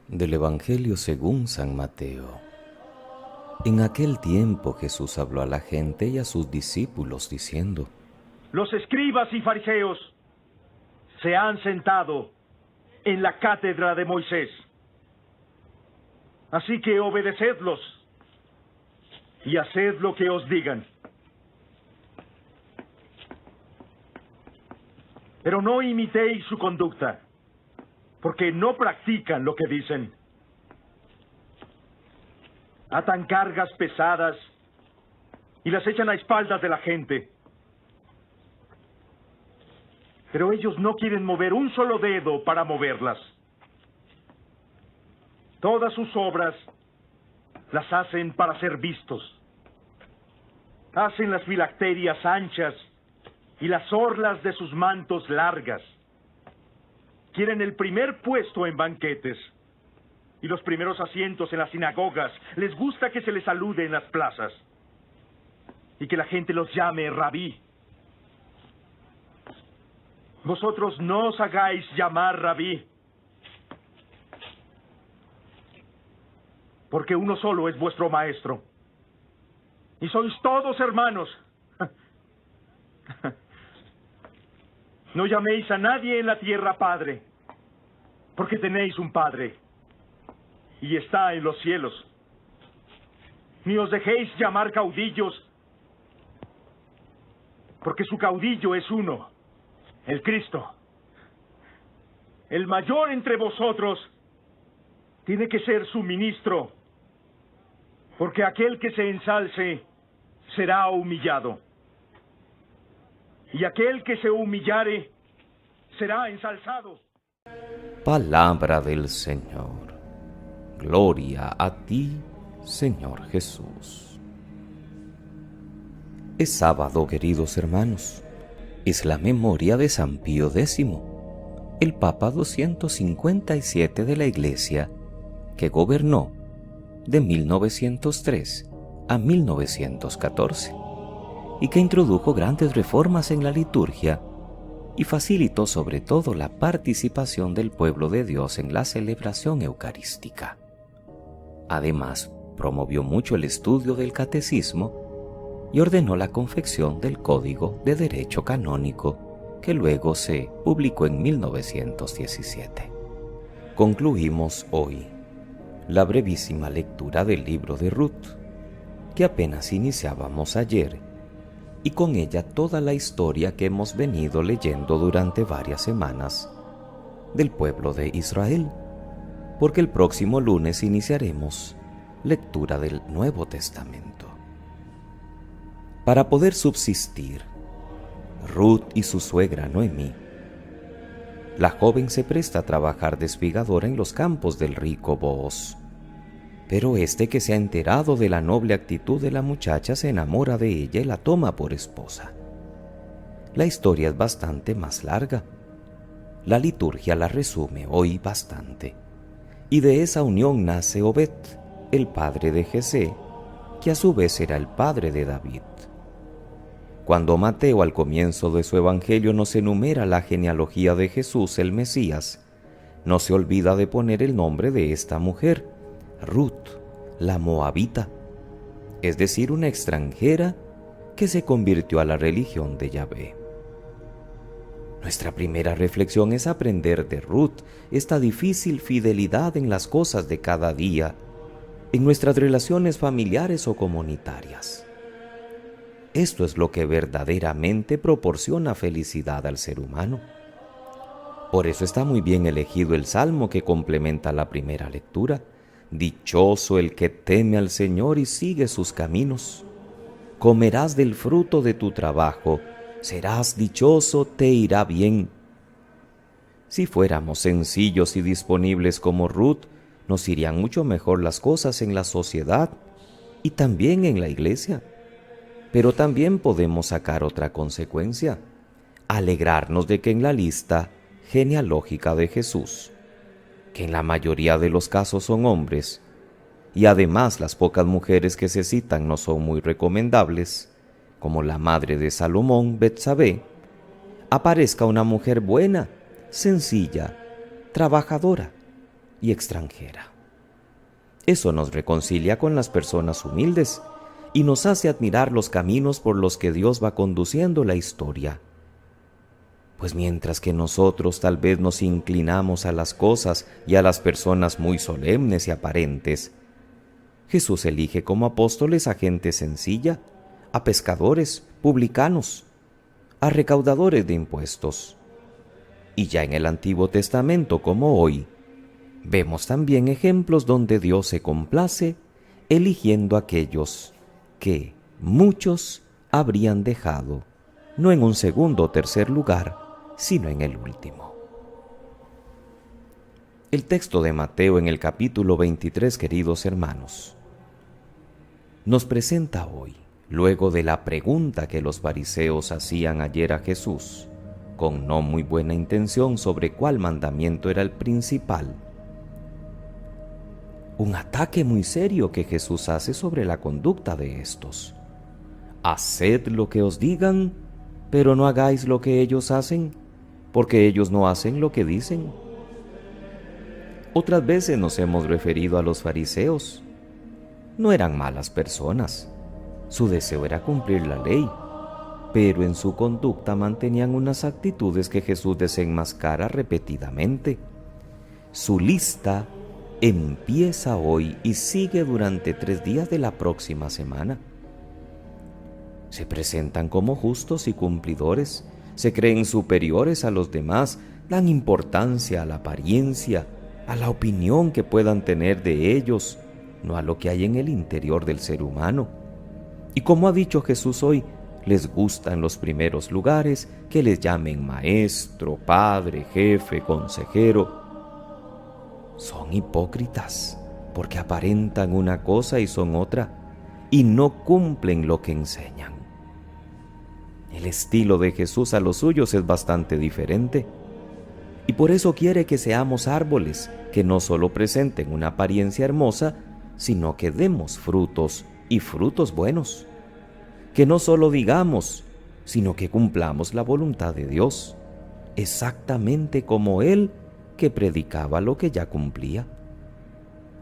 Del Evangelio según San Mateo. En aquel tiempo Jesús habló a la gente y a sus discípulos diciendo: Los escribas y fariseos se han sentado en la cátedra de Moisés. Así que obedecedlos y haced lo que os digan. Pero no imitéis su conducta, porque no practican lo que dicen. Atan cargas pesadas y las echan a espaldas de la gente. Pero ellos no quieren mover un solo dedo para moverlas. Todas sus obras las hacen para ser vistos. Hacen las filacterias anchas y las orlas de sus mantos largas. Quieren el primer puesto en banquetes y los primeros asientos en las sinagogas. Les gusta que se les salude en las plazas y que la gente los llame rabí. Vosotros no os hagáis llamar rabí, porque uno solo es vuestro maestro, y sois todos hermanos. No llaméis a nadie en la tierra Padre, porque tenéis un Padre, y está en los cielos. Ni os dejéis llamar caudillos, porque su caudillo es uno, el Cristo. El mayor entre vosotros tiene que ser su ministro, porque aquel que se ensalce será humillado, y aquel que se humillare será ensalzado. Palabra del Señor. Gloria a ti, Señor Jesús. Es sábado, queridos hermanos. Es la memoria de San Pío X, el Papa 257 de la Iglesia, que gobernó de 1903 a 1914 y que introdujo grandes reformas en la liturgia y facilitó sobre todo la participación del pueblo de Dios en la celebración eucarística. Además, promovió mucho el estudio del catecismo y ordenó la confección del Código de Derecho Canónico, que luego se publicó en 1917. Concluimos hoy la brevísima lectura del libro de Ruth, que apenas iniciábamos ayer, y con ella toda la historia que hemos venido leyendo durante varias semanas del pueblo de Israel, porque el próximo lunes iniciaremos lectura del Nuevo Testamento. Para poder subsistir, Ruth y su suegra Noemí, la joven se presta a trabajar de espigadora en los campos del rico Booz. Pero este, que se ha enterado de la noble actitud de la muchacha, se enamora de ella y la toma por esposa. La historia es bastante más larga. La liturgia la resume hoy bastante. Y de esa unión nace Obed, el padre de Jesé, que a su vez era el padre de David. Cuando Mateo al comienzo de su evangelio nos enumera la genealogía de Jesús el Mesías, no se olvida de poner el nombre de esta mujer, Ruth, la moabita, es decir, una extranjera que se convirtió a la religión de Yahvé. Nuestra primera reflexión es aprender de Ruth esta difícil fidelidad en las cosas de cada día, en nuestras relaciones familiares o comunitarias. Esto es lo que verdaderamente proporciona felicidad al ser humano. Por eso está muy bien elegido el salmo que complementa la primera lectura. Dichoso el que teme al Señor y sigue sus caminos. Comerás del fruto de tu trabajo, serás dichoso, te irá bien. Si fuéramos sencillos y disponibles como Ruth, nos irían mucho mejor las cosas en la sociedad y también en la iglesia. Pero también podemos sacar otra consecuencia: alegrarnos de que en la lista genealógica de Jesús, que en la mayoría de los casos son hombres, y además las pocas mujeres que se citan no son muy recomendables, como la madre de Salomón, Betsabé, aparezca una mujer buena, sencilla, trabajadora, y extranjera. Eso nos reconcilia con las personas humildes y nos hace admirar los caminos por los que Dios va conduciendo la historia. Pues mientras que nosotros tal vez nos inclinamos a las cosas y a las personas muy solemnes y aparentes, Jesús elige como apóstoles a gente sencilla, a pescadores, publicanos, a recaudadores de impuestos. Y ya en el Antiguo Testamento, como hoy, vemos también ejemplos donde Dios se complace eligiendo a aquellos que muchos habrían dejado, no en un segundo o tercer lugar, sino en el último. El texto de Mateo en el capítulo 23, queridos hermanos, nos presenta hoy, luego de la pregunta que los fariseos hacían ayer a Jesús, con no muy buena intención sobre cuál mandamiento era el principal, un ataque muy serio que Jesús hace sobre la conducta de estos. Haced lo que os digan, pero no hagáis lo que ellos hacen, porque ellos no hacen lo que dicen. Otras veces nos hemos referido a los fariseos. No eran malas personas. Su deseo era cumplir la ley, pero en su conducta mantenían unas actitudes que Jesús desenmascara repetidamente. Su lista empieza hoy y sigue durante 3 días de la próxima semana. Se presentan como justos y cumplidores, se creen superiores a los demás, dan importancia a la apariencia, a la opinión que puedan tener de ellos, no a lo que hay en el interior del ser humano. Y como ha dicho Jesús hoy, les gusta en los primeros lugares que les llamen maestro, padre, jefe, consejero. Son hipócritas porque aparentan una cosa y son otra, y no cumplen lo que enseñan. El estilo de Jesús a los suyos es bastante diferente, y por eso quiere que seamos árboles que no solo presenten una apariencia hermosa, sino que demos frutos y frutos buenos. Que no solo digamos, sino que cumplamos la voluntad de Dios, exactamente como Él que predicaba lo que ya cumplía.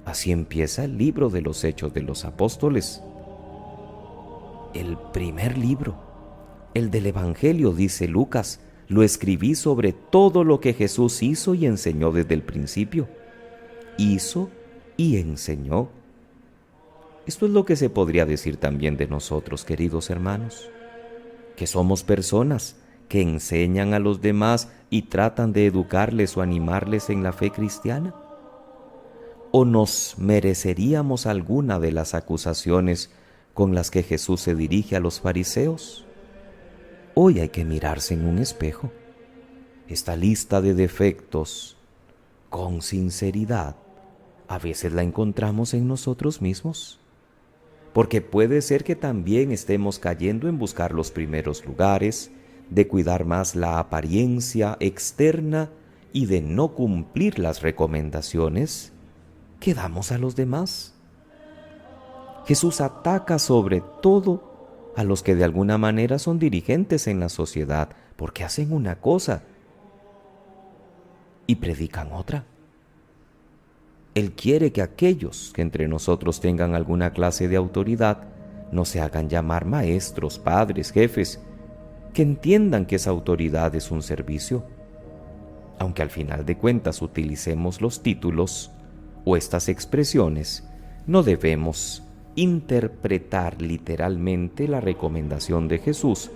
Así empieza el libro de los Hechos de los Apóstoles. El primer libro, el del Evangelio, dice Lucas, lo escribí sobre todo lo que Jesús hizo y enseñó desde el principio. Hizo y enseñó. Esto es lo que se podría decir también de nosotros, queridos hermanos, que somos personas que enseñan a los demás y tratan de educarles o animarles en la fe cristiana. ¿O nos mereceríamos alguna de las acusaciones con las que Jesús se dirige a los fariseos? Hoy hay que mirarse en un espejo. Esta lista de defectos, con sinceridad, a veces la encontramos en nosotros mismos. Porque puede ser que también estemos cayendo en buscar los primeros lugares, de cuidar más la apariencia externa y de no cumplir las recomendaciones que damos a los demás. Jesús ataca sobre todo a los que de alguna manera son dirigentes en la sociedad, porque hacen una cosa y predican otra. Él quiere que aquellos que entre nosotros tengan alguna clase de autoridad no se hagan llamar maestros, padres, jefes, que entiendan que esa autoridad es un servicio. Aunque al final de cuentas utilicemos los títulos o estas expresiones, no debemos interpretar literalmente la recomendación de Jesús,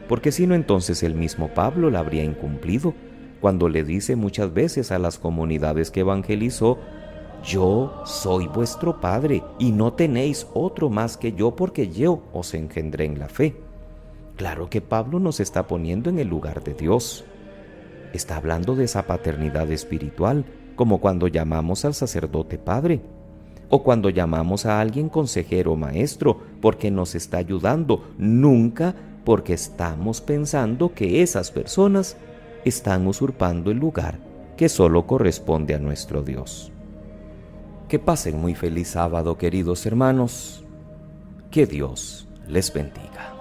porque si no entonces el mismo Pablo la habría incumplido cuando le dice muchas veces a las comunidades que evangelizó: yo soy vuestro Padre y no tenéis otro más que yo, porque yo os engendré en la fe. Claro que Pablo nos está poniendo en el lugar de Dios. Está hablando de esa paternidad espiritual, como cuando llamamos al sacerdote Padre, o cuando llamamos a alguien consejero o maestro, porque nos está ayudando, nunca porque estamos pensando que esas personas están usurpando el lugar que solo corresponde a nuestro Dios. Que pasen muy feliz sábado, queridos hermanos. Que Dios les bendiga.